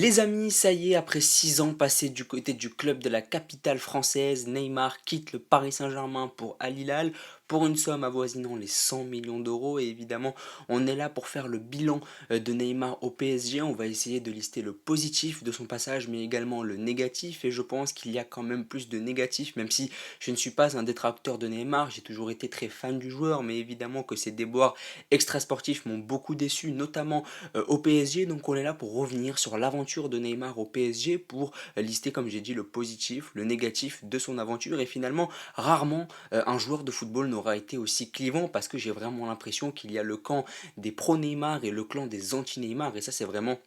Les amis, ça y est, après 6 ans passés du côté du club de la capitale française, Neymar quitte le Paris Saint-Germain pour Al Hilal pour une somme avoisinant les 100 millions d'euros. Et évidemment, on est là pour faire le bilan de Neymar au PSG. On va essayer de lister le positif de son passage, mais également le négatif. Et je pense qu'il y a quand même plus de négatif, même si je ne suis pas un détracteur de Neymar. J'ai toujours été très fan du joueur, mais évidemment que ses déboires extrasportifs m'ont beaucoup déçu, notamment au PSG. Donc on est là pour revenir sur l'aventure de Neymar au PSG, pour lister, comme j'ai dit, le positif, le négatif de son aventure. Et finalement, rarement un joueur de football n'aura été aussi clivant, parce que j'ai vraiment l'impression qu'il y a le camp des pro Neymar et le clan des anti Neymar, et ça c'est vraiment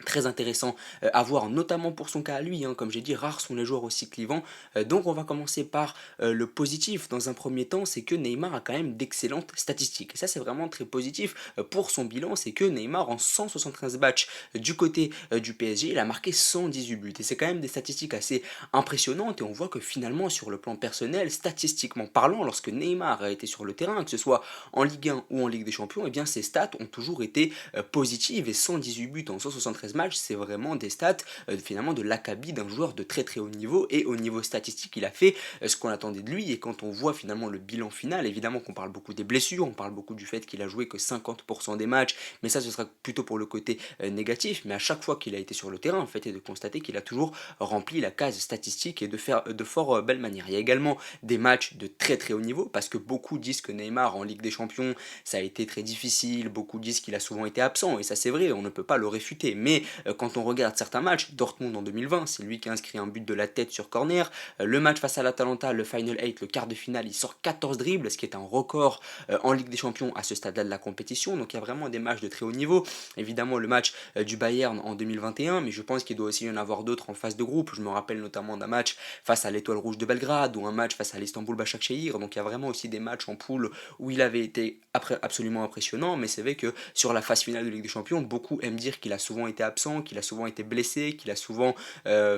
très intéressant à voir, notamment pour son cas à lui, hein. Comme j'ai dit, rares sont les joueurs aussi clivants. Donc on va commencer par le positif. Dans un premier temps, c'est que Neymar a quand même d'excellentes statistiques. Et ça, c'est vraiment très positif pour son bilan. C'est que Neymar, en 173 matchs du côté du PSG, il a marqué 118 buts. Et c'est quand même des statistiques assez impressionnantes. Et on voit que finalement, sur le plan personnel, statistiquement parlant, lorsque Neymar a été sur le terrain, que ce soit en Ligue 1 ou en Ligue des Champions, eh bien ses stats ont toujours été positives. Et 118 buts en 173 matchs, c'est vraiment des stats finalement de l'acabit d'un joueur de très très haut niveau. Et au niveau statistique, il a fait ce qu'on attendait de lui. Et quand on voit finalement le bilan final, évidemment qu'on parle beaucoup des blessures, on parle beaucoup du fait qu'il a joué que 50% des matchs, mais ça ce sera plutôt pour le côté négatif. Mais à chaque fois qu'il a été sur le terrain, en fait, est de constater qu'il a toujours rempli la case statistique, et de faire de fort belle manière. Il y a également des matchs de très très haut niveau, parce que beaucoup disent que Neymar en Ligue des Champions ça a été très difficile, beaucoup disent qu'il a souvent été absent, et ça c'est vrai, on ne peut pas le réfuter. Mais quand on regarde certains matchs, Dortmund en 2020, c'est lui qui a inscrit un but de la tête sur corner. Le match face à l'Atalanta, le Final 8, le quart de finale, il sort 14 dribbles, ce qui est un record en Ligue des Champions à ce stade-là de la compétition. Donc il y a vraiment des matchs de très haut niveau. Évidemment le match du Bayern en 2021, mais je pense qu'il doit aussi y en avoir d'autres en phase de groupe. Je me rappelle notamment d'un match face à l'Étoile Rouge de Belgrade, ou un match face à l'Istanbul Başakşehir. Donc il y a vraiment aussi des matchs en poule où il avait été absolument impressionnant. Mais c'est vrai que sur la phase finale de Ligue des Champions, beaucoup aiment dire qu'il a souvent été absent, qu'il a souvent été blessé, qu'il a souvent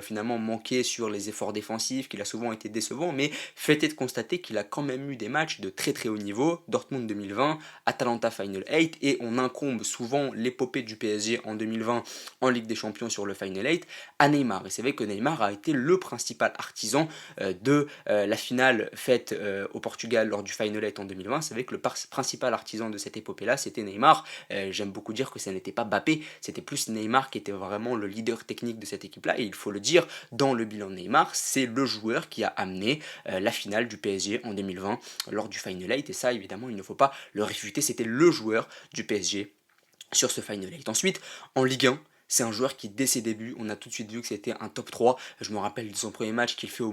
finalement manqué sur les efforts défensifs, qu'il a souvent été décevant. Mais fait est de constater qu'il a quand même eu des matchs de très très haut niveau. Dortmund 2020, Atalanta Final 8, et on incombe souvent l'épopée du PSG en 2020 en Ligue des Champions sur le Final 8 à Neymar. Et c'est vrai que Neymar a été le principal artisan de la finale faite au Portugal lors du Final 8 en 2020. C'est vrai que le principal artisan de cette épopée-là, c'était Neymar. J'aime beaucoup dire que ça n'était pas Mbappé, c'était plus Neymar qui était vraiment le leader technique de cette équipe-là. Et il faut le dire, dans le bilan de Neymar, c'est le joueur qui a amené la finale du PSG en 2020 lors du Final 8. Et ça, évidemment, il ne faut pas le réfuter. C'était le joueur du PSG sur ce Final 8. Ensuite, en Ligue 1, c'est un joueur qui, dès ses débuts, on a tout de suite vu que c'était un top 3. Je me rappelle de son premier match qu'il fait au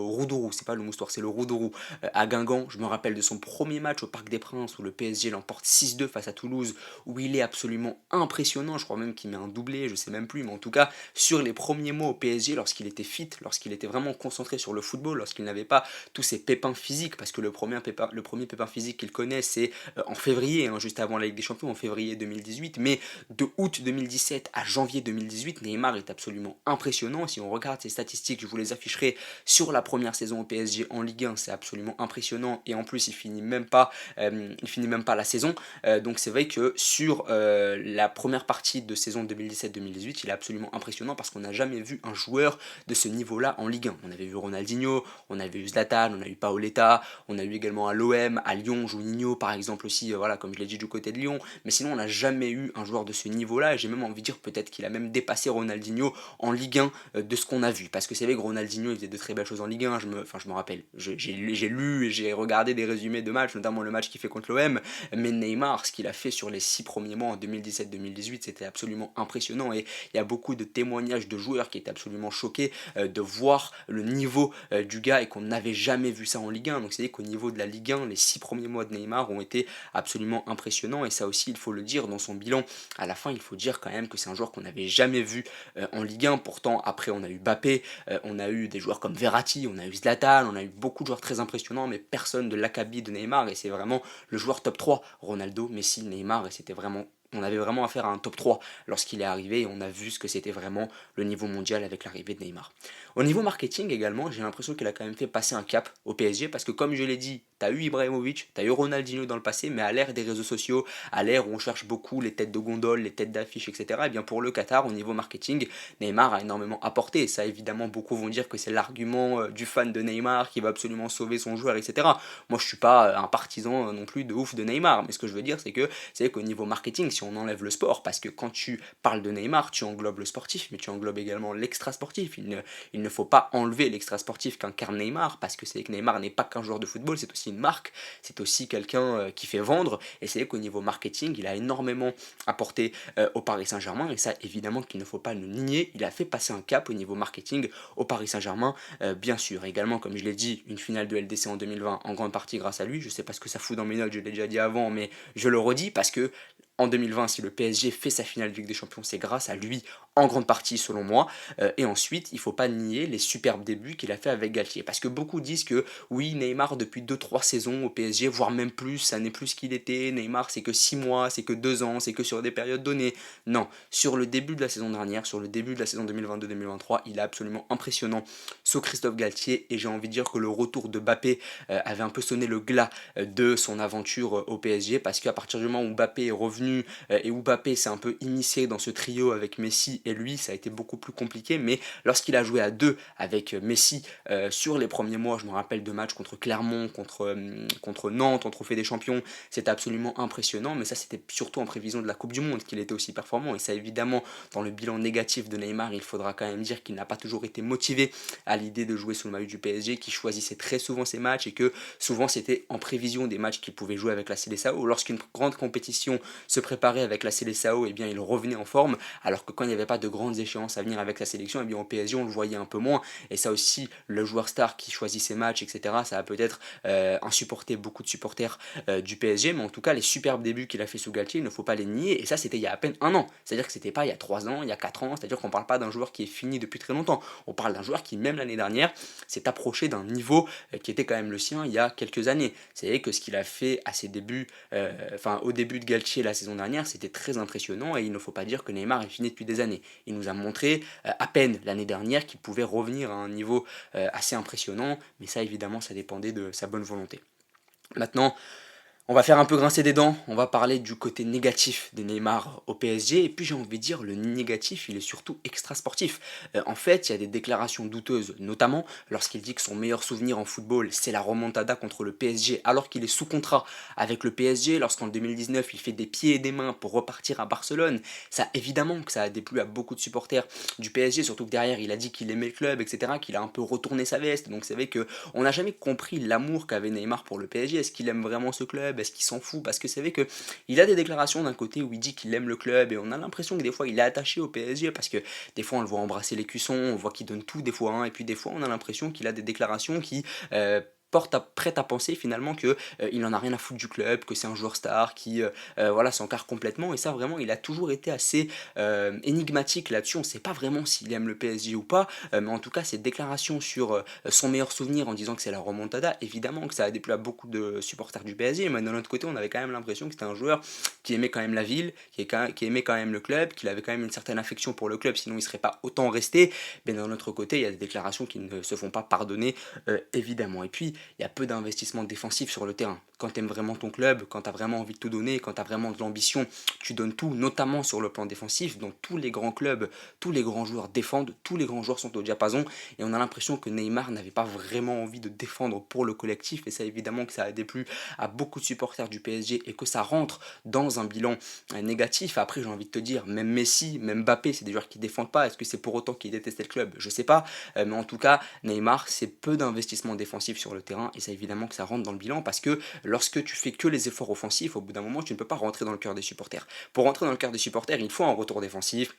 Roudourou, c'est pas le Moustoir, c'est le Roudourou, à Guingamp. Je me rappelle de son premier match au Parc des Princes, où le PSG l'emporte 6-2 face à Toulouse, où il est absolument impressionnant. Je crois même qu'il met un doublé, je sais même plus, mais en tout cas, sur les premiers mois au PSG, lorsqu'il était fit, lorsqu'il était vraiment concentré sur le football, lorsqu'il n'avait pas tous ses pépins physiques, parce que le premier pépin physique qu'il connaît, c'est en février, hein, juste avant la Ligue des Champions, en février 2018. Mais de août 2017 à janvier 2018, Neymar est absolument impressionnant. Si on regarde ses statistiques, je vous les afficherai sur la première saison au PSG en Ligue 1, c'est absolument impressionnant. Et en plus, il finit même pas la saison. Donc c'est vrai que sur la première partie de saison 2017-2018, il est absolument impressionnant, parce qu'on n'a jamais vu un joueur de ce niveau-là en Ligue 1. On avait vu Ronaldinho, on avait eu Zlatan, on a eu Paoletta, on a eu également à l'OM, à Lyon, Juninho par exemple aussi, voilà, comme je l'ai dit, du côté de Lyon. Mais sinon, on n'a jamais eu un joueur de ce niveau-là. Et j'ai même envie de dire peut-être qu'il a même dépassé Ronaldinho en Ligue 1 de ce qu'on a vu. Parce que c'est vrai que Ronaldinho, il faisait de très belles choses en Ligue 1. Je me rappelle, j'ai lu et j'ai regardé des résumés de matchs, notamment le match qu'il fait contre l'OM. Mais Neymar, ce qu'il a fait sur les 6 premiers mois en 2017-2018, c'était absolument impressionnant. Et il y a beaucoup de témoignages de joueurs qui étaient absolument choqués de voir le niveau du gars, et qu'on n'avait jamais vu ça en Ligue 1. Donc c'est-à-dire qu'au niveau de la Ligue 1, les 6 premiers mois de Neymar ont été absolument impressionnants. Et ça aussi, il faut le dire, dans son bilan à la fin, il faut dire quand même que c'est un joueur qu'on n'avait jamais vu en Ligue 1. Pourtant, après, on a eu Mbappé, on a eu des joueurs comme Verratti, on a eu Zlatan, on a eu beaucoup de joueurs très impressionnants, mais personne de l'acabit de Neymar. Et c'est vraiment le joueur top 3, Ronaldo, Messi, Neymar, et c'était vraiment on avait vraiment affaire à un top 3 lorsqu'il est arrivé et on a vu ce que c'était vraiment le niveau mondial avec l'arrivée de Neymar. Au niveau marketing également, j'ai l'impression qu'il a quand même fait passer un cap au PSG parce que comme je l'ai dit, tu as eu Ibrahimovic, tu as eu Ronaldinho dans le passé, mais à l'ère des réseaux sociaux, à l'ère où on cherche beaucoup les têtes de gondole, les têtes d'affiche, etc., et bien pour le Qatar, au niveau marketing, Neymar a énormément apporté. Et ça, évidemment, beaucoup vont dire que c'est l'argument du fan de Neymar qui va absolument sauver son joueur, etc. Moi, je suis pas un partisan non plus de ouf de Neymar, mais ce que je veux dire, c'est qu'au niveau marketing, si on enlève le sport, parce que quand tu parles de Neymar, tu englobes le sportif, mais tu englobes également l'extra sportif. Il ne faut pas enlever l'extra sportif qu'incarne Neymar, parce que c'est que Neymar n'est pas qu'un joueur de football, c'est aussi une marque, c'est aussi quelqu'un qui fait vendre, et c'est qu'au niveau marketing, il a énormément apporté au Paris Saint-Germain, et ça évidemment qu'il ne faut pas le nier, il a fait passer un cap au niveau marketing au Paris Saint-Germain, bien sûr. Également, comme je l'ai dit, une finale de LDC en 2020 en grande partie grâce à lui, je sais pas ce que ça fout dans mes notes, je l'ai déjà dit avant, mais je le redis parce que en 2020, si le PSG fait sa finale de Ligue des Champions, c'est grâce à lui, en grande partie selon moi. Et ensuite, il ne faut pas nier les superbes débuts qu'il a fait avec Galtier. Parce que beaucoup disent que oui, Neymar, depuis 2-3 saisons au PSG, voire même plus, ça n'est plus ce qu'il était. Neymar, c'est que 6 mois, c'est que 2 ans, c'est que sur des périodes données. Non, sur le début de la saison dernière, sur le début de la saison 2022-2023, il est absolument impressionnant sous Christophe Galtier. Et j'ai envie de dire que le retour de Mbappé avait un peu sonné le glas de son aventure au PSG. Parce qu'à partir du moment où Mbappé est revenu et où Mbappé s'est un peu immiscé dans ce trio avec Messi et lui, ça a été beaucoup plus compliqué, mais lorsqu'il a joué à deux avec Messi sur les premiers mois, je me rappelle de matchs contre Clermont, contre Nantes en Trophée des Champions, c'était absolument impressionnant, mais ça c'était surtout en prévision de la Coupe du Monde qu'il était aussi performant, et ça évidemment dans le bilan négatif de Neymar, il faudra quand même dire qu'il n'a pas toujours été motivé à l'idée de jouer sous le maillot du PSG, qu'il choisissait très souvent ses matchs et que souvent c'était en prévision des matchs qu'il pouvait jouer avec la Seleção. Lorsqu'une grande compétition se préparait avec la Seleção, et bien il revenait en forme, alors que quand il n'y avait pas de grandes échéances à venir avec sa sélection, et bien au PSG on le voyait un peu moins, et ça aussi le joueur star qui choisit ses matchs, etc., ça a peut-être insupporté beaucoup de supporters du PSG, mais en tout cas les superbes débuts qu'il a fait sous Galtier, il ne faut pas les nier, et ça c'était il y a à peine un an, c'est-à-dire que c'était pas il y a 3 ans, il y a 4 ans, c'est-à-dire qu'on parle pas d'un joueur qui est fini depuis très longtemps, on parle d'un joueur qui même l'année dernière s'est approché d'un niveau qui était quand même le sien il y a quelques années. C'est que ce qu'il a fait à ses débuts, au début de Galtier la saison dernière, c'était très impressionnant, et il ne faut pas dire que Neymar est fini depuis des années. Il nous a montré à peine l'année dernière qu'il pouvait revenir à un niveau assez impressionnant, mais ça évidemment ça dépendait de sa bonne volonté. Maintenant, on va faire un peu grincer des dents, on va parler du côté négatif de Neymar au PSG, et puis j'ai envie de dire, le négatif, il est surtout extra-sportif. En fait, il y a des déclarations douteuses, notamment lorsqu'il dit que son meilleur souvenir en football, c'est la remontada contre le PSG, alors qu'il est sous contrat avec le PSG, lorsqu'en 2019, il fait des pieds et des mains pour repartir à Barcelone. Ça, évidemment que ça a déplu à beaucoup de supporters du PSG, surtout que derrière, il a dit qu'il aimait le club, etc., qu'il a un peu retourné sa veste, donc c'est vrai qu'on n'a jamais compris l'amour qu'avait Neymar pour le PSG. Est-ce qu'il aime vraiment ce club? Est-ce qu'il s'en fout? Parce que c'est vrai qu'il a des déclarations d'un côté où il dit qu'il aime le club, et on a l'impression que des fois il est attaché au PSG, parce que des fois on le voit embrasser les cuissons, on voit qu'il donne tout des fois, hein, et puis des fois on a l'impression qu'il a des déclarations qui prête à penser finalement que il en a rien à foutre du club, que c'est un joueur star qui voilà, s'encarre complètement, et ça vraiment il a toujours été assez énigmatique là-dessus. On sait pas vraiment s'il aime le PSG ou pas, mais en tout cas ses déclarations sur son meilleur souvenir en disant que c'est la remontada, évidemment que ça a déplu à beaucoup de supporters du PSG, mais d'un autre côté on avait quand même l'impression que c'était un joueur qui aimait quand même la ville, qui aimait quand même le club, qu'il avait quand même une certaine affection pour le club, sinon il serait pas autant resté. Mais d'un autre côté il y a des déclarations qui ne se font pas pardonner, évidemment. Et puis il y a peu d'investissement défensif sur le terrain. Quand tu aimes vraiment ton club, quand tu as vraiment envie de tout donner, quand tu as vraiment de l'ambition, tu donnes tout, notamment sur le plan défensif. Dans tous les grands clubs, tous les grands joueurs défendent, tous les grands joueurs sont au diapason, et on a l'impression que Neymar n'avait pas vraiment envie de défendre pour le collectif, et ça évidemment que ça a déplu à beaucoup de supporters du PSG, et que ça rentre dans un bilan négatif. Après j'ai envie de te dire, même Messi, même Mbappé, c'est des joueurs qui défendent pas. Est-ce que c'est pour autant qu'ils détestaient le club? Je sais pas, mais en tout cas Neymar, c'est peu d'investissement défensif sur le terrain, et ça évidemment que ça rentre dans le bilan, parce que lorsque tu fais que les efforts offensifs, au bout d'un moment tu ne peux pas rentrer dans le cœur des supporters. Pour rentrer dans le cœur des supporters, il faut un retour défensif,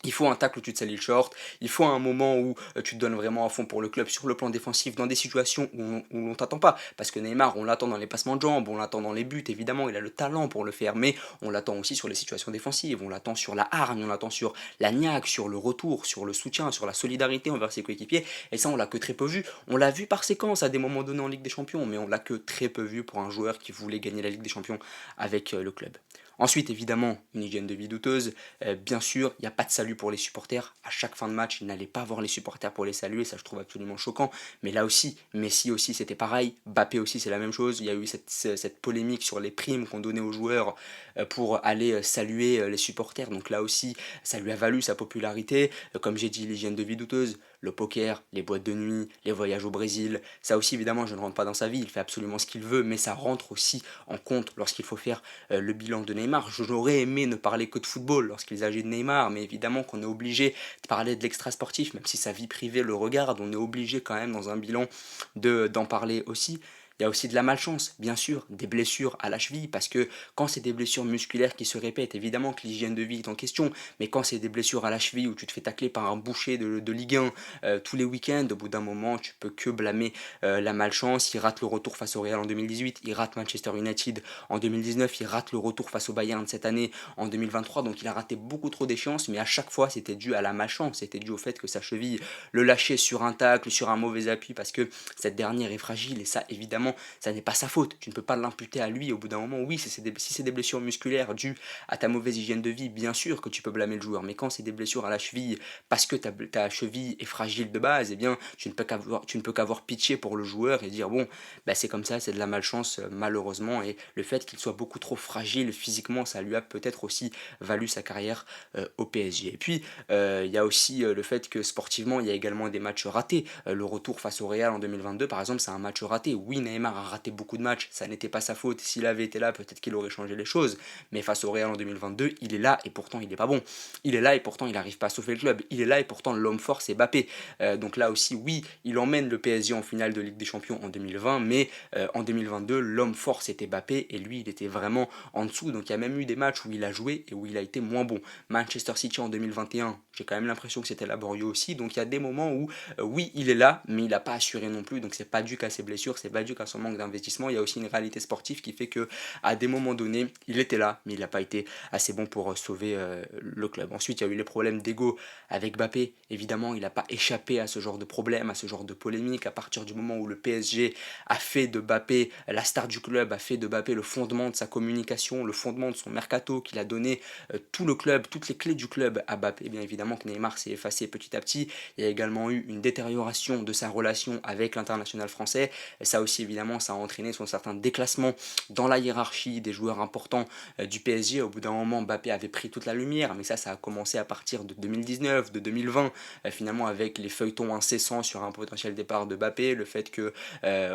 il faut un tacle où tu te salis le short, il faut un moment où tu te donnes vraiment à fond pour le club sur le plan défensif, dans des situations où on t'attend pas. Parce que Neymar, on l'attend dans les passements de jambes, on l'attend dans les buts, évidemment, il a le talent pour le faire, mais on l'attend aussi sur les situations défensives, on l'attend sur la hargne, on l'attend sur la niaque, sur le retour, sur le soutien, sur la solidarité envers ses coéquipiers, et ça on l'a que très peu vu. On l'a vu par séquence à des moments donnés en Ligue des Champions, mais on l'a que très peu vu pour un joueur qui voulait gagner la Ligue des Champions avec le club. Ensuite, évidemment, une hygiène de vie douteuse. Bien sûr, il n'y a pas de salut pour les supporters. À chaque fin de match, il n'allait pas voir les supporters pour les saluer. Ça, je trouve absolument choquant. Mais là aussi, Messi aussi, c'était pareil. Mbappé aussi, c'est la même chose. Il y a eu cette polémique sur les primes qu'on donnait aux joueurs pour aller saluer les supporters. Donc là aussi, ça lui a valu sa popularité. Comme j'ai dit, l'hygiène de vie douteuse, le poker, les boîtes de nuit, les voyages au Brésil. Ça aussi, évidemment, je ne rentre pas dans sa vie. Il fait absolument ce qu'il veut. Mais ça rentre aussi en compte lorsqu'il faut faire le bilan de Neymar. J'aurais aimé ne parler que de football lorsqu'il s'agit de Neymar, mais évidemment qu'on est obligé de parler de l'extra sportif, même si sa vie privée le regarde, on est obligé quand même dans un bilan d'en parler aussi. Il y a aussi de la malchance, bien sûr, des blessures à la cheville, parce que quand c'est des blessures musculaires qui se répètent, évidemment que l'hygiène de vie est en question, mais quand c'est des blessures à la cheville où tu te fais tacler par un boucher de Ligue 1 tous les week-ends, au bout d'un moment, tu peux que blâmer la malchance. Il rate le retour face au Real en 2018, il rate Manchester United en 2019, il rate le retour face au Bayern cette année en 2023, donc il a raté beaucoup trop d'échéances, mais à chaque fois c'était dû à la malchance, c'était dû au fait que sa cheville le lâchait sur un tacle, sur un mauvais appui, parce que cette dernière est fragile, et ça évidemment ça n'est pas sa faute, tu ne peux pas l'imputer à lui au bout d'un moment. Oui, si c'est des blessures musculaires dues à ta mauvaise hygiène de vie, bien sûr que tu peux blâmer le joueur, mais quand c'est des blessures à la cheville parce que ta cheville est fragile de base, eh bien tu ne peux qu'avoir pitié pour le joueur et dire bon, bah, c'est comme ça, c'est de la malchance malheureusement, et le fait qu'il soit beaucoup trop fragile physiquement, ça lui a peut-être aussi valu sa carrière au PSG. Et puis il y a aussi le fait que sportivement, il y a également des matchs ratés. Le retour face au Real en 2022, par exemple, c'est un match raté. Oui, Neymar a raté beaucoup de matchs, ça n'était pas sa faute. S'il avait été là, peut-être qu'il aurait changé les choses. Mais face au Real en 2022, il est là et pourtant il n'est pas bon. Il est là et pourtant il n'arrive pas à sauver le club. Il est là et pourtant l'homme fort c'est Mbappé. Donc là aussi, oui, il emmène le PSG en finale de Ligue des Champions en 2020, mais en 2022, l'homme fort c'était Mbappé et lui, il était vraiment en dessous. Donc il y a même eu des matchs où il a joué et où il a été moins bon. Manchester City en 2021, j'ai quand même l'impression que c'était laborieux aussi. Donc il y a des moments où, oui, il est là, mais il n'a pas assuré non plus. Donc c'est pas dû qu'à ses blessures, c'est pas dû qu'à son manque d'investissement. Il y a aussi une réalité sportive qui fait que à des moments donnés, il était là, mais il n'a pas été assez bon pour sauver le club. Ensuite, il y a eu les problèmes d'ego avec Mbappé. Évidemment, il n'a pas échappé à ce genre de problème, à ce genre de polémique. À partir du moment où le PSG a fait de Mbappé la star du club, a fait de Mbappé le fondement de sa communication, le fondement de son mercato, qu'il a donné tout le club, toutes les clés du club à Mbappé, bien évidemment que Neymar s'est effacé petit à petit. Il y a également eu une détérioration de sa relation avec l'international français. Et ça aussi, évidemment, ça a entraîné son certain déclassement dans la hiérarchie des joueurs importants du PSG. Au bout d'un moment, Mbappé avait pris toute la lumière, mais ça a commencé à partir de 2019, de 2020, finalement avec les feuilletons incessants sur un potentiel départ de Mbappé, le fait que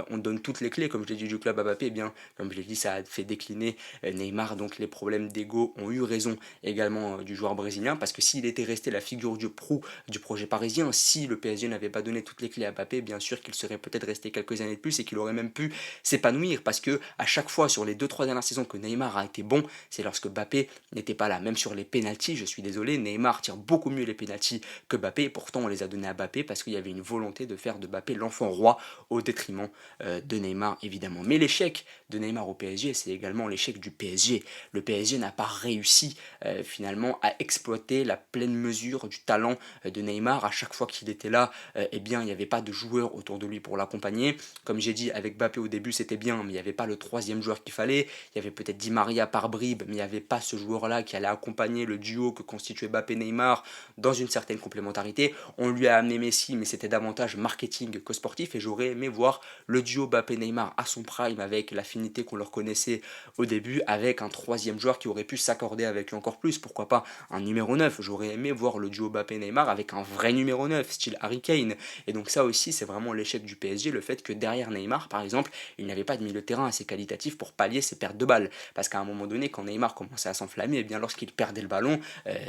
on donne toutes les clés, comme je l'ai dit, du club à Mbappé, eh bien, comme je l'ai dit, ça a fait décliner Neymar, donc les problèmes d'ego ont eu raison également du joueur brésilien, parce que s'il était resté la figure du proue du projet parisien, si le PSG n'avait pas donné toutes les clés à Mbappé, bien sûr qu'il serait peut-être resté quelques années de plus et qu'il aurait même pu s'épanouir, parce que à chaque fois sur les 2-3 dernières saisons que Neymar a été bon, c'est lorsque Mbappé n'était pas là. Même sur les pénaltys, je suis désolé, Neymar tire beaucoup mieux les pénaltys que Mbappé, et pourtant on les a donnés à Mbappé parce qu'il y avait une volonté de faire de Mbappé l'enfant roi au détriment de Neymar évidemment. Mais l'échec de Neymar au PSG, c'est également l'échec du PSG. Le PSG n'a pas réussi finalement à exploiter la pleine mesure du talent de Neymar. À chaque fois qu'il était là, eh bien il n'y avait pas de joueur autour de lui pour l'accompagner. Comme j'ai dit, avec Mbappé au début c'était bien, mais il n'y avait pas le troisième joueur qu'il fallait. Il y avait peut-être Di Maria par bribes, mais il n'y avait pas ce joueur-là qui allait accompagner le duo que constituait Mbappé-Neymar dans une certaine complémentarité. On lui a amené Messi, mais c'était davantage marketing que sportif, et j'aurais aimé voir le duo Mbappé-Neymar à son prime avec l'affinité qu'on leur connaissait au début, avec un troisième joueur qui aurait pu s'accorder avec lui encore plus, pourquoi pas un numéro 9. J'aurais aimé voir le duo Mbappé-Neymar avec un vrai numéro 9, style Harry Kane. Et donc ça aussi, c'est vraiment l'échec du PSG, le fait que derrière Neymar, par exemple, il n'y avait pas de milieu de terrain assez qualitatif pour pallier ses pertes de balles. Parce qu'à un moment donné, quand Neymar commençait à s'enflammer, et bien lorsqu'il perdait le ballon,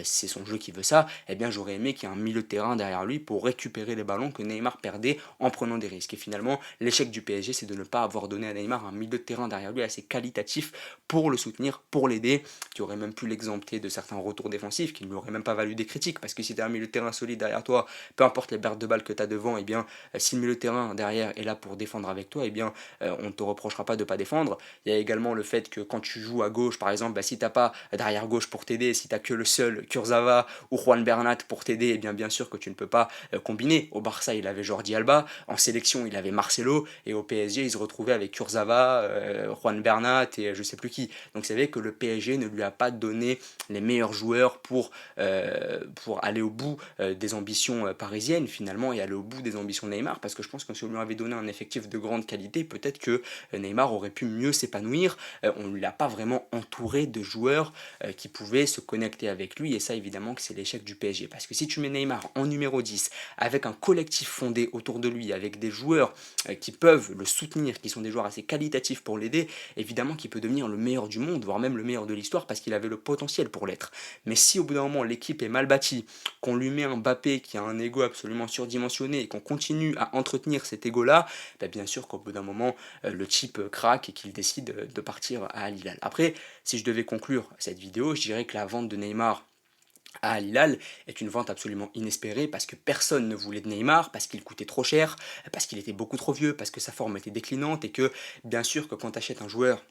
c'est son jeu qui veut ça, et bien j'aurais aimé qu'il y ait un milieu de terrain derrière lui pour récupérer les ballons que Neymar perdait en prenant des risques. Et finalement, l'échec du PSG, c'est de ne pas avoir donné à Neymar un milieu de terrain derrière lui assez qualitatif pour le soutenir, pour l'aider, qui aurait même pu l'exempter de certains retours défensifs, qui ne lui auraient même pas valu des critiques, parce que si tu as un milieu de terrain solide derrière toi, peu importe les pertes de balles que tu as devant, et bien si le milieu de terrain derrière est là pour défendre avec toi, et bien bien on ne te reprochera pas de ne pas défendre. Il y a également le fait que quand tu joues à gauche, par exemple, si tu n'as pas d'arrière gauche pour t'aider, si tu n'as que le seul Kurzawa ou Juan Bernat pour t'aider, eh bien sûr que tu ne peux pas combiner. Au Barça, il avait Jordi Alba, en sélection, il avait Marcelo, et au PSG, il se retrouvait avec Kurzawa, Juan Bernat et je sais plus qui. Donc c'est vrai que le PSG ne lui a pas donné les meilleurs joueurs pour aller au bout des ambitions parisiennes finalement et aller au bout des ambitions de Neymar, parce que je pense que si on lui avait donné un effectif de grande qualité, peut-être que Neymar aurait pu mieux s'épanouir. On ne l'a pas vraiment entouré de joueurs qui pouvaient se connecter avec lui, et ça évidemment que c'est l'échec du PSG, parce que si tu mets Neymar en numéro 10 avec un collectif fondé autour de lui, avec des joueurs qui peuvent le soutenir, qui sont des joueurs assez qualitatifs pour l'aider, évidemment qu'il peut devenir le meilleur du monde, voire même le meilleur de l'histoire, parce qu'il avait le potentiel pour l'être. Mais si au bout d'un moment l'équipe est mal bâtie, qu'on lui met un Mbappé qui a un ego absolument surdimensionné et qu'on continue à entretenir cet ego-là, bah bien sûr qu'au bout d'un moment, le type craque et qu'il décide de partir à Al Hilal. Après, si je devais conclure cette vidéo, je dirais que la vente de Neymar à Al Hilal est une vente absolument inespérée, parce que personne ne voulait de Neymar, parce qu'il coûtait trop cher, parce qu'il était beaucoup trop vieux, parce que sa forme était déclinante, et que bien sûr que quand tu achètes un joueur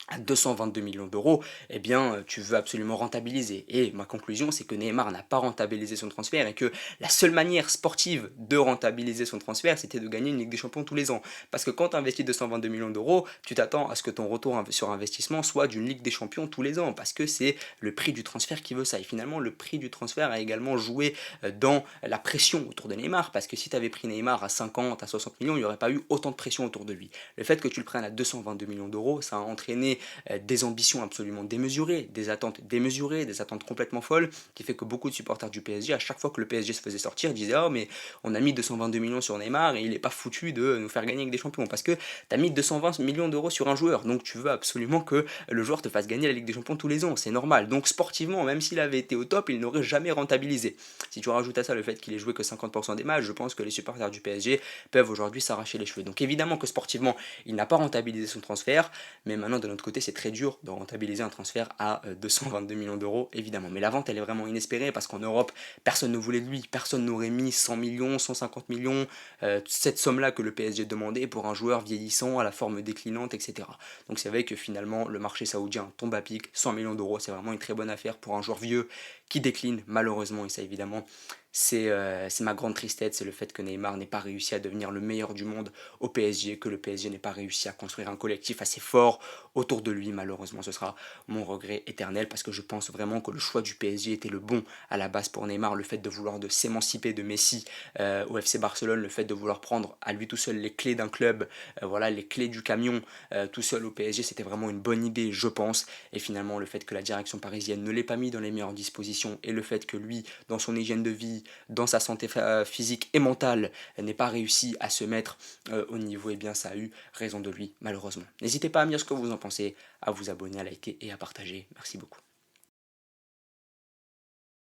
à 222 millions d'euros, eh bien, tu veux absolument rentabiliser. Et ma conclusion, c'est que Neymar n'a pas rentabilisé son transfert et que la seule manière sportive de rentabiliser son transfert, c'était de gagner une Ligue des Champions tous les ans. Parce que quand tu investis 222 millions d'euros, tu t'attends à ce que ton retour sur investissement soit d'une Ligue des Champions tous les ans, parce que c'est le prix du transfert qui veut ça. Et finalement, le prix du transfert a également joué dans la pression autour de Neymar, parce que si tu avais pris Neymar à 50, à 60 millions, il n'y aurait pas eu autant de pression autour de lui. Le fait que tu le prennes à 222 millions d'euros, ça a entraîné des ambitions absolument démesurées, des attentes complètement folles, qui fait que beaucoup de supporters du PSG, à chaque fois que le PSG se faisait sortir, disaient oh mais on a mis 222 millions sur Neymar et il n'est pas foutu de nous faire gagner avec des champions, parce que tu as mis 220 millions d'euros sur un joueur, donc tu veux absolument que le joueur te fasse gagner la Ligue des Champions tous les ans, c'est normal. Donc sportivement, même s'il avait été au top, il n'aurait jamais rentabilisé. Si tu rajoutes à ça le fait qu'il ait joué que 50% des matchs, je pense que les supporters du PSG peuvent aujourd'hui s'arracher les cheveux. Donc évidemment que sportivement, il n'a pas rentabilisé son transfert, mais maintenant de notre côté c'est très dur de rentabiliser un transfert à 222 millions d'euros évidemment. Mais la vente elle est vraiment inespérée, parce qu'en Europe personne ne voulait de lui, personne n'aurait mis 100 millions, 150 millions, cette somme là que le PSG demandait pour un joueur vieillissant à la forme déclinante, etc. Donc c'est vrai que finalement le marché saoudien tombe à pic, 100 millions d'euros c'est vraiment une très bonne affaire pour un joueur vieux qui décline malheureusement, et ça évidemment c'est ma grande tristesse, c'est le fait que Neymar n'ait pas réussi à devenir le meilleur du monde au PSG, que le PSG n'ait pas réussi à construire un collectif assez fort autour de lui. Malheureusement, ce sera mon regret éternel, parce que je pense vraiment que le choix du PSG était le bon à la base pour Neymar. Le fait de vouloir de s'émanciper de Messi au FC Barcelone, le fait de vouloir prendre à lui tout seul les clés d'un club, voilà, les clés du camion tout seul au PSG, c'était vraiment une bonne idée, je pense. Et finalement, le fait que la direction parisienne ne l'ait pas mis dans les meilleures dispositions, et le fait que lui, dans son hygiène de vie, dans sa santé physique et mentale, n'ait pas réussi à se mettre au niveau, et bien ça a eu raison de lui malheureusement. N'hésitez pas à me dire ce que vous en pensez, à vous abonner, à liker et à partager. Merci beaucoup.